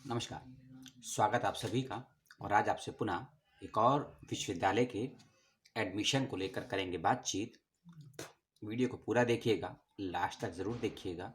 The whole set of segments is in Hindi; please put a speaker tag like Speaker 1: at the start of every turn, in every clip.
Speaker 1: नमस्कार। स्वागत आप सभी का। और आज आपसे पुनः एक और विश्वविद्यालय के एडमिशन को लेकर करेंगे बातचीत। वीडियो को पूरा देखिएगा, लास्ट तक ज़रूर देखिएगा।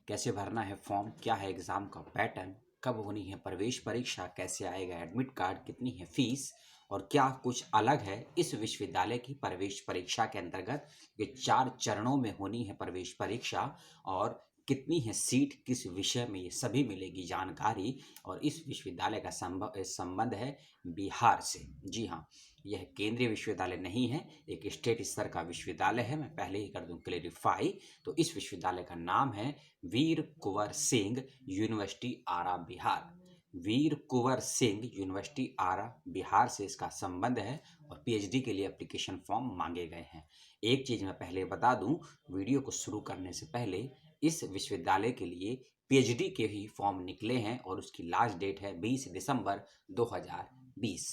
Speaker 1: कैसे भरना है फॉर्म, क्या है एग्ज़ाम का पैटर्न, कब होनी है प्रवेश परीक्षा, कैसे आएगा एडमिट कार्ड, कितनी है फीस और क्या कुछ अलग है इस विश्वविद्यालय की प्रवेश परीक्षा के अंतर्गत। ये 4 चरणों में होनी है प्रवेश परीक्षा और कितनी है सीट, किस विषय में, ये सभी मिलेगी जानकारी। और इस विश्वविद्यालय का संबंध है बिहार से। जी हाँ, यह केंद्रीय विश्वविद्यालय नहीं है, एक स्टेट स्तर का विश्वविद्यालय है। मैं पहले ही कर दूं क्लेरिफाई। तो इस विश्वविद्यालय का नाम है वीर कुंवर सिंह यूनिवर्सिटी आरा बिहार। वीर कुंवर सिंह यूनिवर्सिटी आरा बिहार से इसका संबंध है और पीएचडी के लिए एप्लीकेशन फॉर्म मांगे गए हैं। एक चीज़ मैं पहले बता दूं, वीडियो को शुरू करने से पहले, इस विश्वविद्यालय के लिए पीएचडी के ही फॉर्म निकले हैं और उसकी लास्ट डेट है 20 दिसंबर 2020।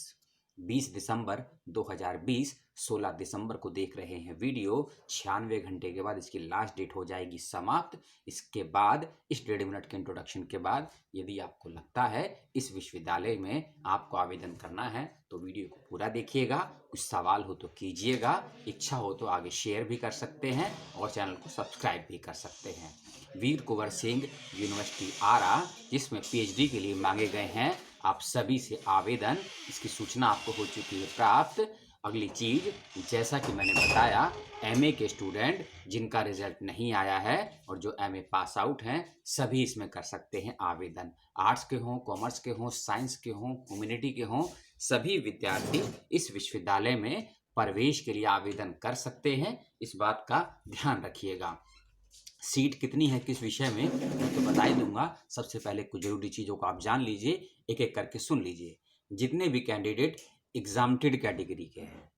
Speaker 1: 20 दिसंबर 2020, 16 दिसंबर को देख रहे हैं वीडियो। 96 घंटे के बाद इसकी लास्ट डेट हो जाएगी समाप्त। इसके बाद इस 1.5 मिनट के इंट्रोडक्शन के बाद यदि आपको लगता है इस विश्वविद्यालय में आपको आवेदन करना है तो वीडियो को पूरा देखिएगा। कुछ सवाल हो तो कीजिएगा, इच्छा हो तो आगे शेयर भी कर सकते हैं और चैनल को सब्सक्राइब भी कर सकते हैं। वीर कुंवर सिंह यूनिवर्सिटी आरा, जिसमें पीएचडी के लिए मांगे गए हैं आप सभी से आवेदन, इसकी सूचना आपको हो चुकी है प्राप्त। अगली चीज, जैसा कि मैंने बताया, एमए के स्टूडेंट जिनका रिजल्ट नहीं आया है और जो एमए पास आउट हैं सभी इसमें कर सकते हैं आवेदन। आर्ट्स के हों, कॉमर्स के हों, साइंस के हों, कम्युनिटी के हों, सभी विद्यार्थी इस विश्वविद्यालय में प्रवेश के लिए आवेदन कर सकते हैं। इस बात का ध्यान रखिएगा। सीट कितनी है किस विषय में मैं तो बता ही दूंगा। सबसे पहले कुछ जरूरी चीज़ों को आप जान लीजिए, एक एक करके सुन लीजिए। जितने भी कैंडिडेट एग्जाम्प्टेड कैटेगरी के हैं,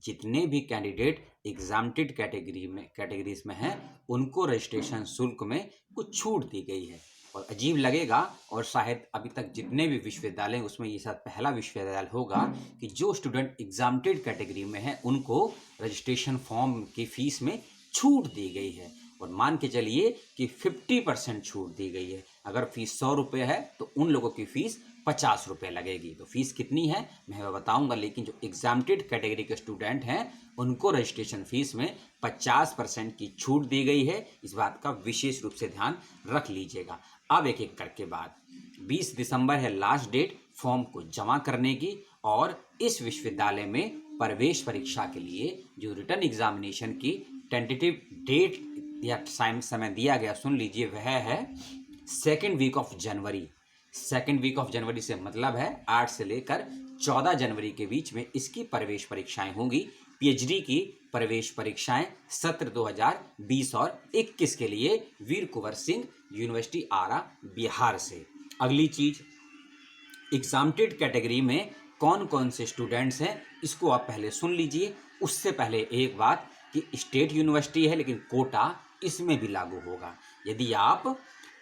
Speaker 1: जितने भी कैंडिडेट एग्जाम्प्टेड कैटेगरीज में हैं, उनको रजिस्ट्रेशन शुल्क में कुछ छूट दी गई है। और अजीब लगेगा और शायद अभी तक जितने भी विश्वविद्यालय हैं उसमें ये शायद पहला विश्वविद्यालय होगा कि जो स्टूडेंट एग्जाम्प्टेड कैटेगरी में है उनको रजिस्ट्रेशन फॉर्म की फीस में छूट दी गई है। और मान के चलिए कि 50% छूट दी गई है। अगर फीस 100 रुपये है तो उन लोगों की फीस 50 रुपये लगेगी। तो फीस कितनी है मैं बताऊंगा, लेकिन जो एग्जाम्प्टेड कैटेगरी के स्टूडेंट हैं उनको रजिस्ट्रेशन फीस में 50% की छूट दी गई है। इस बात का विशेष रूप से ध्यान रख लीजिएगा। अब एक एक करके बात। 20 दिसंबर है लास्ट डेट फॉर्म को जमा करने की। और इस विश्वविद्यालय में प्रवेश परीक्षा के लिए जो रिटर्न एग्जामिनेशन की टेंटेटिव डेट या समय दिया गया, सुन लीजिए, वह है 2nd week of January. 2nd week of January से मतलब है 8 से लेकर 14 जनवरी के बीच में इसकी प्रवेश परीक्षाएं होंगी। पीएचडी की प्रवेश परीक्षाएं सत्र 2020 और 21 के लिए वीर कुंवर सिंह यूनिवर्सिटी आरा बिहार से। अगली चीज, एग्जाम्प्टेड कैटेगरी में कौन कौन से स्टूडेंट्स हैं इसको आप पहले सुन लीजिए। उससे पहले एक बात कि स्टेट यूनिवर्सिटी है लेकिन कोटा इसमें भी लागू होगा। यदि आप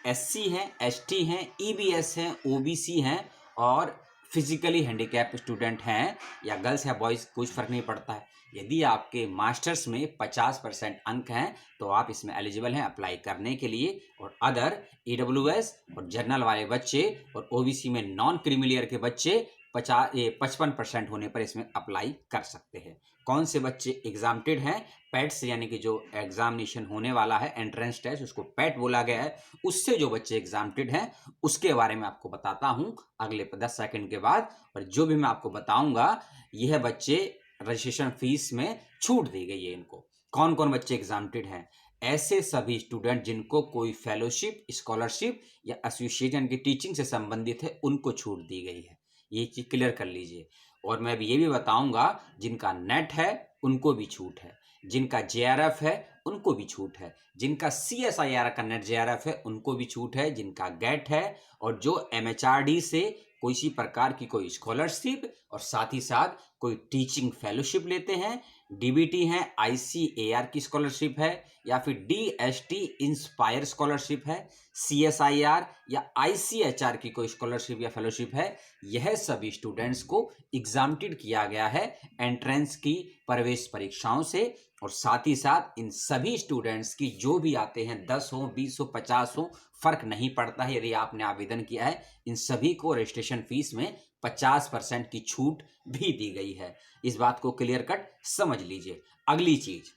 Speaker 1: एससी हैं, एसटी हैं, ईबीएस हैं, ओबीसी हैं और फिजिकली हैंडीकैप स्टूडेंट हैं या गर्ल्स या बॉयज़, कुछ फर्क नहीं पड़ता है। यदि आपके मास्टर्स में 50% अंक हैं तो आप इसमें एलिजिबल हैं अप्लाई करने के लिए। और अदर ईडब्ल्यूएस और जनरल वाले बच्चे और ओबीसी में नॉन क्रीमिलियर के बच्चे 55% होने पर इसमें अप्लाई कर सकते हैं। कौन से बच्चे एग्जाम्प्टेड हैं, पैट्स यानी कि जो एग्जामिनेशन होने वाला है एंट्रेंस टेस्ट, उसको पैट बोला गया है, उससे जो बच्चे एग्जाम्प्टेड हैं उसके बारे में आपको बताता हूं अगले 10 सेकंड के बाद। और जो भी मैं आपको बताऊंगा यह बच्चे रजिस्ट्रेशन फीस में छूट दी गई है। इनको कौन कौन बच्चे एग्जाम्प्टेड हैं, ऐसे सभी स्टूडेंट जिनको कोई फेलोशिप, स्कॉलरशिप या एसोसिएशन की टीचिंग से संबंधित है उनको छूट दी गई है। ये चीज क्लियर कर लीजिए। और मैं अभी ये भी बताऊंगा जिनका नेट है उनको भी छूट है, जिनका जेआरएफ है उनको भी छूट है, जिनका सीएसआईआर का नेट जेआरएफ है उनको भी छूट है, जिनका गेट है और जो एमएचआरडी से किसी प्रकार की कोई स्कॉलरशिप और साथ ही साथ कोई टीचिंग फेलोशिप लेते हैं, डीबीटी है, आईसीएआर की स्कॉलरशिप है या फिर डीएसटी इंस्पायर स्कॉलरशिप है, सीएसआईआर या आईसीएचआर की कोई स्कॉलरशिप या फेलोशिप है, यह सभी स्टूडेंट्स को एग्जाम्प्टेड किया गया है एंट्रेंस की प्रवेश परीक्षाओं से। और साथ ही साथ इन सभी स्टूडेंट्स की जो भी आते हैं 10 हो 20 हो 50 हो फर्क नहीं पड़ता है। यदि आपने आवेदन किया है इन सभी को रजिस्ट्रेशन फीस में 50% की छूट भी दी गई है। इस बात को क्लियर कट समझ लीजिए। अगली चीज,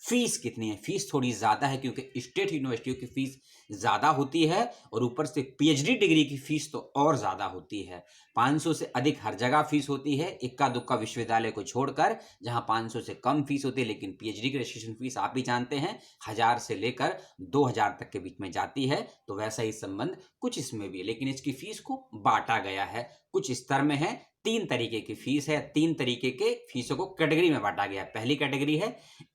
Speaker 1: फीस कितनी है? फीस थोड़ी ज्यादा है क्योंकि स्टेट यूनिवर्सिटियों की फीस ज्यादा होती है और ऊपर से पीएचडी डिग्री की फीस तो और ज्यादा होती है। 500 से अधिक हर जगह फीस होती है, इक्का दुक्का विश्वविद्यालय को छोड़कर जहां 500 से कम फीस होती है। लेकिन पीएचडी की रजिस्ट्रेशन फीस आप भी जानते हैं 1000 से लेकर 2000 तक के बीच में जाती है। तो वैसा ही संबंध कुछ इसमें भी है, लेकिन इसकी फीस को बांटा गया है, कुछ स्तर में है। 3 तरीके की फीस है, 3 तरीके के फीसों को कैटेगरी में बांटा गया है। पहली कैटेगरी है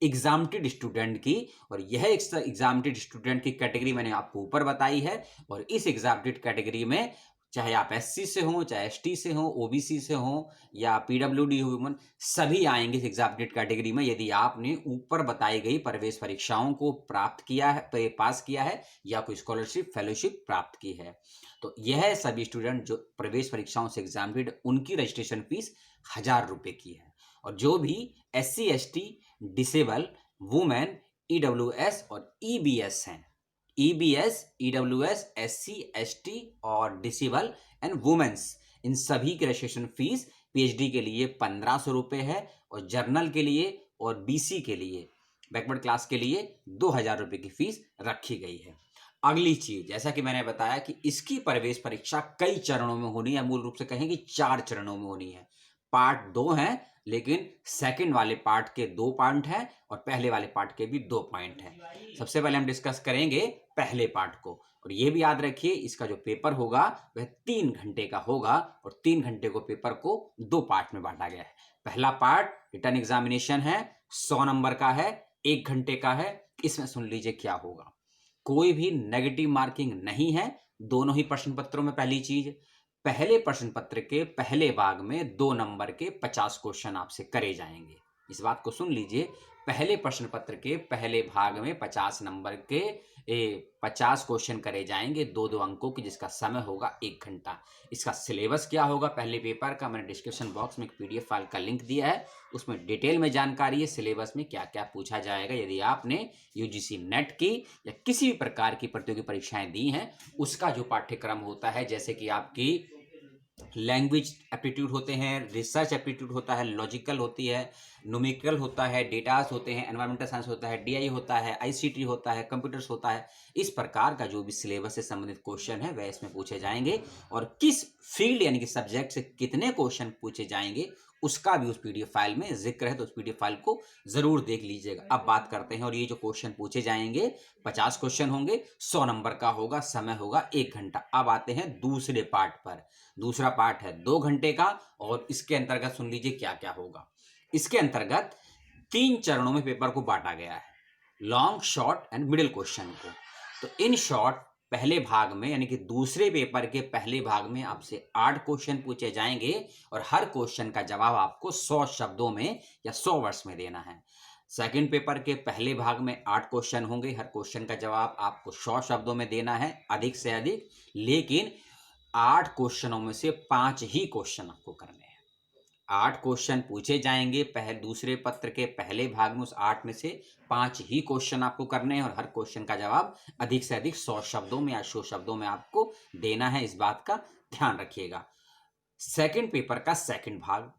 Speaker 1: एग्जामिनेटेड स्टूडेंट की, और यह एग्जामिनेटेड स्टूडेंट की कैटेगरी मैंने आपको ऊपर बताई है। और इस एग्जामिनेटेड कैटेगरी में चाहे आप एससी से हो, चाहे एसटी से हो, ओबीसी से हो या पीडब्ल्यूडी ह्यूमन, सभी आएंगे इस एग्जामिनेटेड कैटेगरी में यदि आपने ऊपर बताई गई प्रवेश परीक्षाओं को प्राप्त किया है, पास किया है या कोई स्कॉलरशिप फेलोशिप प्राप्त की है। तो यह सभी स्टूडेंट जो प्रवेश परीक्षाओं से एग्जामिनेटेड, उनकी रजिस्ट्रेशन फीस 1000 रुपए की है। और जो भी SC ST, disable, women, EWS और EBS हैं, EBS, EWS, SC ST और डिसेबल एंड वुमेन्स, इन सभी की रजिस्ट्रेशन फीस पीएचडी के लिए 1500 रुपए है और जर्नल के लिए और BC के लिए, बैकवर्ड क्लास के लिए 2000 रुपए की फीस रखी गई है। अगली चीज, जैसा कि मैंने बताया कि इसकी प्रवेश परीक्षा कई चरणों में होनी है, मूल रूप से कहें कि 4 चरणों में होनी है। पार्ट 2 है, लेकिन सेकंड वाले पार्ट के 2 पॉइंट हैं और पहले वाले पार्ट के भी 2 पॉइंट हैं। सबसे पहले हम डिस्कस करेंगे पहले पार्ट को, और यह भी याद रखिए इसका जो पेपर होगा वह 3 घंटे का होगा और 3 घंटे को पेपर को 2 पार्ट में बांटा गया है। पहला पार्ट रिटर्न एग्जामिनेशन है, 100 नंबर का है, 1 घंटे का है। इसमें सुन लीजिए क्या होगा। कोई भी नेगेटिव मार्किंग नहीं है दोनों ही प्रश्न पत्रों में। पहली चीज, पहले प्रश्न पत्र के पहले भाग में 2 नंबर के 50 क्वेश्चन आपसे करे जाएंगे। इस बात को सुन लीजिए, पहले प्रश्न पत्र के पहले भाग में 50 नंबर के 50 क्वेश्चन करे जाएंगे 2-2 अंकों की, जिसका समय होगा 1 घंटा। इसका सिलेबस क्या होगा पहले पेपर का, मैंने डिस्क्रिप्शन बॉक्स में एक PDF फाइल का लिंक दिया है, उसमें डिटेल में जानकारी है सिलेबस में क्या क्या पूछा जाएगा। यदि आपने UGC नेट की या किसी भी प्रकार की प्रतियोगी परीक्षाएं दी हैं, उसका जो पाठ्यक्रम होता है, जैसे कि आपकी लैंग्वेज एप्टीट्यूड होते हैं, रिसर्च एप्टीट्यूड होता है, लॉजिकल होती है, न्यूमेरिकल होता है, डेटास होते हैं, एनवायरमेंटल साइंस होता है, DI होता है, ICT होता है, कंप्यूटर्स होता है, इस प्रकार का जो भी सिलेबस से संबंधित क्वेश्चन है वह इसमें पूछे जाएंगे। और किस फील्ड यानी कि सब्जेक्ट से कितने क्वेश्चन पूछे जाएंगे उसका भी उस PDF फाइल में जिक्र है, तो उस PDF फाइल को जरूर देख लीजिएगा। अब बात करते हैं, और ये जो क्वेश्चन पूछे जाएंगे 50 क्वेश्चन होंगे, 100 नंबर का होगा, समय होगा 1 घंटा। अब आते हैं दूसरे पार्ट पर। दूसरा पार्ट है 2 घंटे का, और इसके अंतर्गत सुन लीजिए क्या क्या होगा। इसके अंतर्गत 3 चरणों में पेपर को बांटा गया है, long, short and middle question को। तो इन शॉर्ट पहले भाग में यानी कि दूसरे पेपर के पहले भाग में आपसे 8 क्वेश्चन पूछे जाएंगे और हर क्वेश्चन का जवाब आपको 100 शब्दों में या 100 वर्ड्स में देना है। सेकंड पेपर के पहले भाग में 8 क्वेश्चन होंगे, हर क्वेश्चन का जवाब आपको 100 शब्दों में देना है, अधिक से अधिक। लेकिन 8 क्वेश्चनों में से 5 ही क्वेश्चन आपको करने हैं। 8 क्वेश्चन पूछे जाएंगे दूसरे पत्र के पहले भाग में, उस 8 में से 5 ही क्वेश्चन आपको करने हैं और हर क्वेश्चन का जवाब अधिक से अधिक 100 शब्दों में या 100 शब्दों में आपको देना है। इस बात का ध्यान रखिएगा। सेकंड पेपर का सेकंड भाग,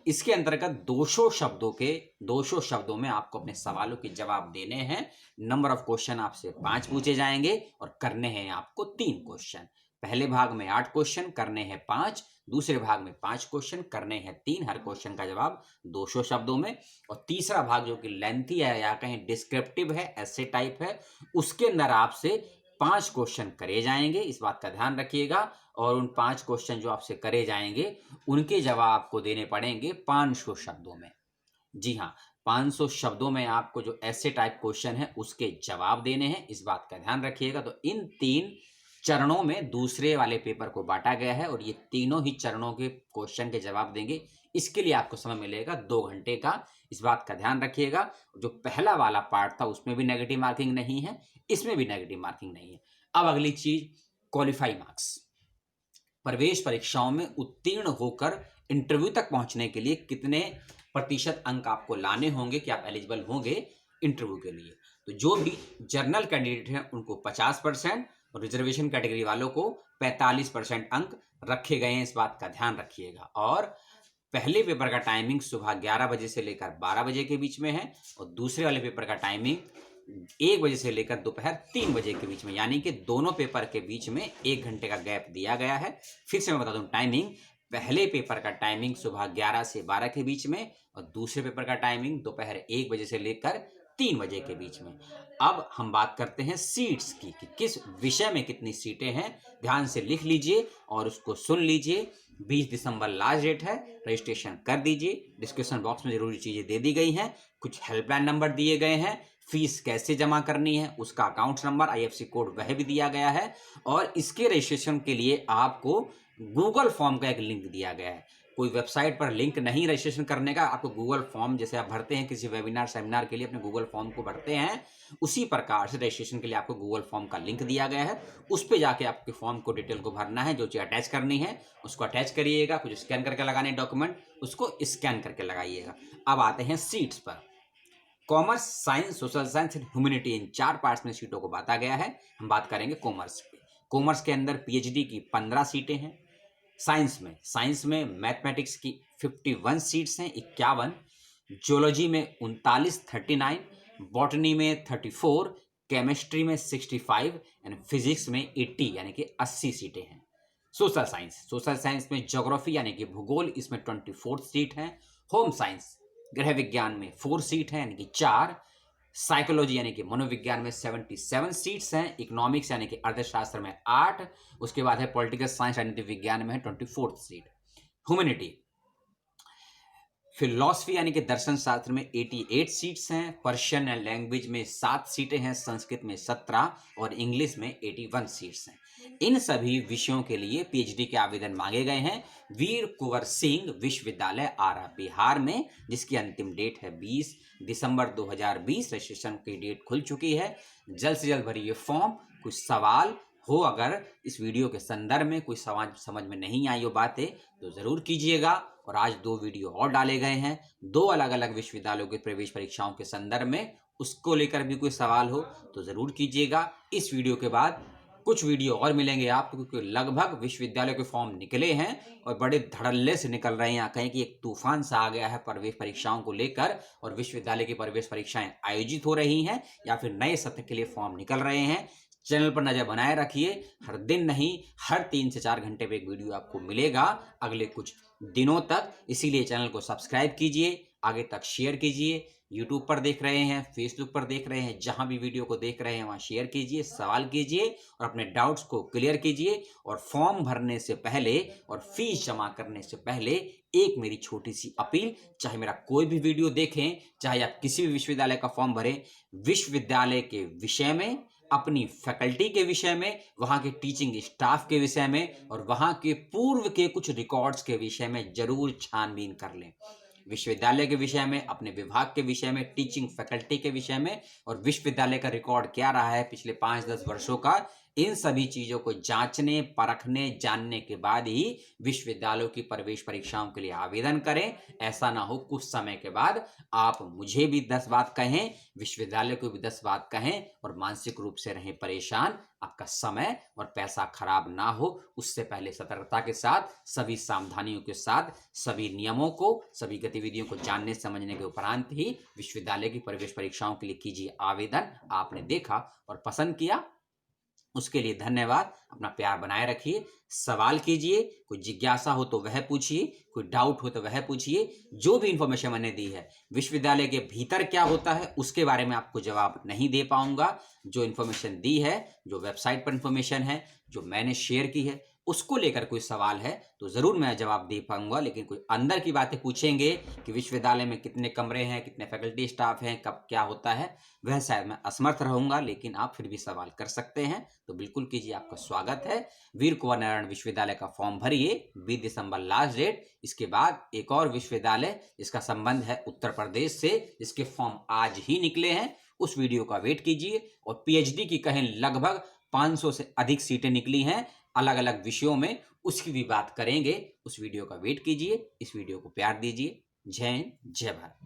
Speaker 1: इसके अंतर्गत 200 शब्दों में आपको अपने सवालों के जवाब देने हैं। नंबर ऑफ क्वेश्चन आपसे 5 पूछे जाएंगे और करने हैं आपको 3 क्वेश्चन। पहले भाग में 8 क्वेश्चन, करने हैं 5, दूसरे भाग में 5 क्वेश्चन, करने हैं 3, हर क्वेश्चन का जवाब 200 शब्दों में। और तीसरा भाग जो कि लेंथी है या कहीं डिस्क्रिप्टिव है, ऐसे टाइप है, उसके अंदर आपसे 5 क्वेश्चन करे जाएंगे। इस बात का ध्यान रखिएगा। और उन 5 क्वेश्चन जो आपसे करे जाएंगे उनके जवाब आपको देने पड़ेंगे 500 शब्दों में। जी हाँ, 500 शब्दों में आपको जो ऐसे टाइप क्वेश्चन है उसके जवाब देने हैं, इस बात का ध्यान रखिएगा। तो इन 3 चरणों में दूसरे वाले पेपर को बांटा गया है और ये तीनों ही चरणों के क्वेश्चन के जवाब देंगे। इसके लिए आपको समय मिलेगा 2 घंटे का, इस बात का ध्यान रखिएगा। जो पहला वाला पार्ट था उसमें भी नेगेटिव मार्किंग नहीं है, इसमें भी नेगेटिव मार्किंग नहीं है। अब अगली चीज, क्वालिफाई मार्क्स। प्रवेश परीक्षाओं में उत्तीर्ण होकर इंटरव्यू तक पहुंचने के लिए कितने प्रतिशत अंक आपको लाने होंगे कि आप एलिजिबल होंगे इंटरव्यू के लिए। तो जो भी जनरल कैंडिडेट हैं उनको 50% और रिजर्वेशन कैटेगरी वालों को 45% अंक रखे गए हैं, इस बात का ध्यान रखिएगा। और पहले पेपर का टाइमिंग सुबह 11 बजे से लेकर 12 बजे के बीच में है और दूसरे वाले पेपर का टाइमिंग 1 बजे से लेकर दोपहर 3 बजे के बीच में, यानी कि दोनों पेपर के बीच में 1 घंटे का गैप दिया गया है। फिर से मैं बता दूं टाइमिंग, पहले पेपर का टाइमिंग सुबह 11 से 12 के बीच में और दूसरे पेपर का टाइमिंग दोपहर 1 बजे से लेकर 3 बजे के बीच में। अब हम बात करते हैं सीट्स की कि किस विषय में कितनी सीटें हैं। ध्यान से लिख लीजिए और उसको सुन लीजिए। 20 दिसंबर लास्ट डेट है, रजिस्ट्रेशन कर दीजिए। डिस्क्रिप्शन बॉक्स में जरूरी चीजें दे दी गई हैं, कुछ हेल्पलाइन नंबर दिए गए हैं, फीस कैसे जमा करनी है उसका अकाउंट नंबर, आईएफएससी कोड वह भी दिया गया है और इसके रजिस्ट्रेशन के लिए आपको गूगल फॉर्म का एक लिंक दिया गया है। कोई वेबसाइट पर लिंक नहीं रजिस्ट्रेशन करने का, आपको गूगल फॉर्म जैसे आप भरते हैं किसी वेबिनार सेमिनार के लिए अपने गूगल फॉर्म को भरते हैं, उसी प्रकार से रजिस्ट्रेशन के लिए आपको गूगल फॉर्म का लिंक दिया गया है। उस पे जाके आपके फॉर्म को डिटेल को भरना है, जो चीज अटैच करनी है उसको अटैच करिएगा, कुछ स्कैन करके लगाने डॉक्यूमेंट उसको स्कैन करके लगाइएगा। अब आते हैं सीट्स पर। Commerce, science, social science and humanity, in 4 parts में सीटों को बांटा गया है। हम बात करेंगे कॉमर्स की। कॉमर्स के अंदर पीएचडी की 15 सीटें हैं। साइंस में मैथमेटिक्स की 51 सीट्स हैं, 51। जियोलॉजी में 39, 39। बॉटनी में 34, केमिस्ट्री में 65 एंड फिजिक्स में 80 यानी कि 80 सीटें हैं। सोशल साइंस में ज्योग्राफी यानी कि भूगोल, इसमें 24 सीट हैं। होम साइंस गृह विज्ञान में 4 सीट हैं यानी कि 4। साइकोलॉजी यानी कि मनोविज्ञान में 77 सीट्स हैं। इकोनॉमिक्स यानी कि अर्थशास्त्र में 8। उसके बाद है पॉलिटिकल साइंस राजनीतिक विज्ञान में है 24 सीट। ह्यूमैनिटी फिलॉसफी यानी कि दर्शन शास्त्र में 88 सीट्स हैं। पर्शियन लैंग्वेज में 7 सीटें हैं, संस्कृत में 17 और इंग्लिश में 81 सीट्स हैं। इन सभी विषयों के लिए पीएचडी के आवेदन मांगे गए हैं वीर कुंवर सिंह विश्वविद्यालय आरा बिहार में, जिसकी अंतिम डेट है 20 दिसंबर 2020। रजिस्ट्रेशन की डेट खुल चुकी है, जल्द से जल्द भरिए फॉर्म। कुछ सवाल हो अगर इस वीडियो के संदर्भ में कोई समझ में नहीं आई हो बातें तो जरूर कीजिएगा। और आज 2 वीडियो और डाले गए हैं 2 अलग अलग विश्वविद्यालयों के प्रवेश परीक्षाओं के संदर्भ में, उसको लेकर भी कोई सवाल हो तो जरूर कीजिएगा। इस वीडियो के बाद कुछ वीडियो और मिलेंगे आपको, क्योंकि लगभग विश्वविद्यालय के फॉर्म निकले हैं और बड़े धड़ल्ले से निकल रहे हैं। कहें कि एक तूफान सा आ गया है प्रवेश परीक्षाओं को लेकर और विश्वविद्यालय की प्रवेश परीक्षाएं आयोजित हो रही हैं या फिर नए सत्र के लिए फॉर्म निकल रहे हैं। चैनल पर नजर बनाए रखिए, हर दिन नहीं हर 3 से 4 घंटे पे एक वीडियो आपको मिलेगा अगले कुछ दिनों तक। इसीलिए चैनल को सब्सक्राइब कीजिए, आगे तक शेयर कीजिए। यूट्यूब पर देख रहे हैं, फेसबुक पर देख रहे हैं, जहां भी वीडियो को देख रहे हैं वहां शेयर कीजिए, सवाल कीजिए और अपने डाउट्स को क्लियर कीजिए। और फॉर्म भरने से पहले और फीस जमा करने से पहले एक मेरी छोटी सी अपील, चाहे मेरा कोई भी वीडियो देखें, चाहे आप किसी भी विश्वविद्यालय का फॉर्म भरें, विश्वविद्यालय के विषय में, अपनी फैकल्टी के विषय में, वहां के टीचिंग स्टाफ के विषय में और वहां के पूर्व के कुछ रिकॉर्ड्स के विषय में जरूर छानबीन कर लें। विश्वविद्यालय के विषय में, अपने विभाग के विषय में, टीचिंग फैकल्टी के विषय में और विश्वविद्यालय का रिकॉर्ड क्या रहा है पिछले 5-10 वर्षों का, इन सभी चीजों को जांचने, परखने, जानने के बाद ही विश्वविद्यालयों की प्रवेश परीक्षाओं के लिए आवेदन करें। ऐसा ना हो कुछ समय के बाद आप मुझे भी 10 बात कहें, विश्वविद्यालय को भी 10 बात कहें और मानसिक रूप से रहें परेशान, आपका समय और पैसा खराब ना हो। उससे पहले सतर्कता के साथ, सभी सावधानियों के साथ, सभी नियमों को, सभी गतिविधियों को जानने समझने के उपरांत ही विश्वविद्यालय की प्रवेश परीक्षाओं के लिए कीजिए आवेदन। आपने देखा और पसंद किया उसके लिए धन्यवाद। अपना प्यार बनाए रखिए, सवाल कीजिए, कोई जिज्ञासा हो तो वह पूछिए, कोई डाउट हो तो वह पूछिए। जो भी इंफॉर्मेशन मैंने दी है विश्वविद्यालय के भीतर क्या होता है उसके बारे में आपको जवाब नहीं दे पाऊंगा। जो इंफॉर्मेशन दी है, जो वेबसाइट पर इंफॉर्मेशन है, जो मैंने शेयर की है, उसको लेकर कोई सवाल है तो जरूर मैं जवाब दे पाऊंगा। लेकिन कोई अंदर की बातें पूछेंगे कि विश्वविद्यालय में कितने कमरे हैं, कितने फैकल्टी स्टाफ हैं, कब क्या होता है, वह शायद मैं असमर्थ रहूंगा। लेकिन आप फिर भी सवाल कर सकते हैं तो बिल्कुल कीजिए, आपका स्वागत है। वीर कुंवर नारायण विश्वविद्यालय का फॉर्म भरिए, 20 दिसंबर लास्ट डेट। इसके बाद एक और विश्वविद्यालय जिसका संबंध है उत्तर प्रदेश से, जिसके फॉर्म आज ही निकले हैं, उस वीडियो का वेट कीजिए। और पीएचडी की कहें लगभग 500 से अधिक सीटें निकली हैं अलग अलग विषयों में, उसकी भी बात करेंगे। उस वीडियो का वेट कीजिए, इस वीडियो को प्यार दीजिए। जय हिंद, जय भारत।